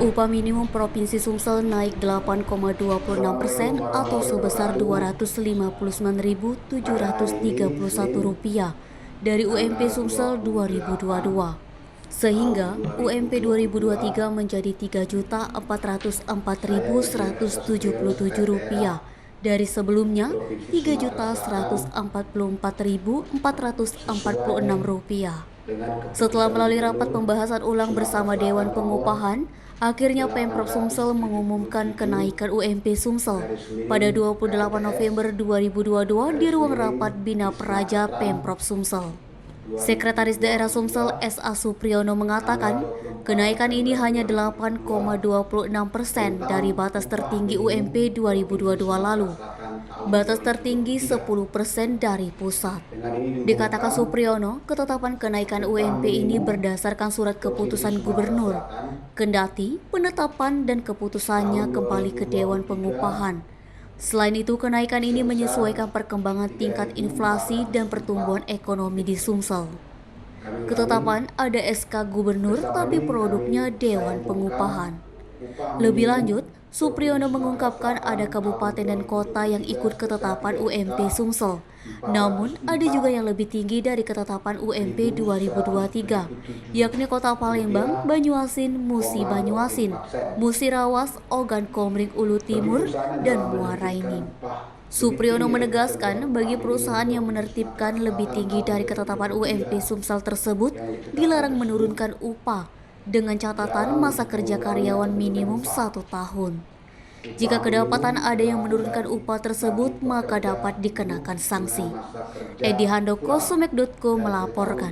Upah minimum Provinsi Sumsel naik 8,26% atau sebesar Rp259.731 dari UMP Sumsel 2022. Sehingga UMP 2023 menjadi Rp3.404.177 dari sebelumnya Rp3.144.446. Setelah melalui rapat pembahasan ulang bersama Dewan Pengupahan, akhirnya Pemprov Sumsel mengumumkan kenaikan UMP Sumsel pada 28 November 2022 di ruang rapat Bina Praja Pemprov Sumsel. Sekretaris Daerah Sumsel S.A. Supriyono mengatakan, kenaikan ini hanya 8,26% dari batas tertinggi UMP 2022 lalu. Batas tertinggi 10% dari pusat. Dikatakan Supriyono, ketetapan kenaikan UMP ini berdasarkan surat keputusan gubernur. Kendati penetapan dan keputusannya kembali ke Dewan Pengupahan. Selain itu, kenaikan ini menyesuaikan perkembangan tingkat inflasi dan pertumbuhan ekonomi di Sumsel. Ketetapan ada SK Gubernur tapi produknya Dewan Pengupahan. Lebih lanjut, Supriyono mengungkapkan ada kabupaten dan kota yang ikut ketetapan UMP Sumsel. Namun, ada juga yang lebih tinggi dari ketetapan UMP 2023, yakni Kota Palembang, Banyuasin, Musi Banyuasin, Musirawas, Ogan Komering Ulu Timur, dan Muara Enim. Supriyono menegaskan bagi perusahaan yang menertibkan lebih tinggi dari ketetapan UMP Sumsel tersebut dilarang menurunkan upah dengan catatan masa kerja karyawan minimum 1 tahun. Jika kedapatan ada yang menurunkan upah tersebut, maka dapat dikenakan sanksi. Edi Handoko, Sumek.co melaporkan.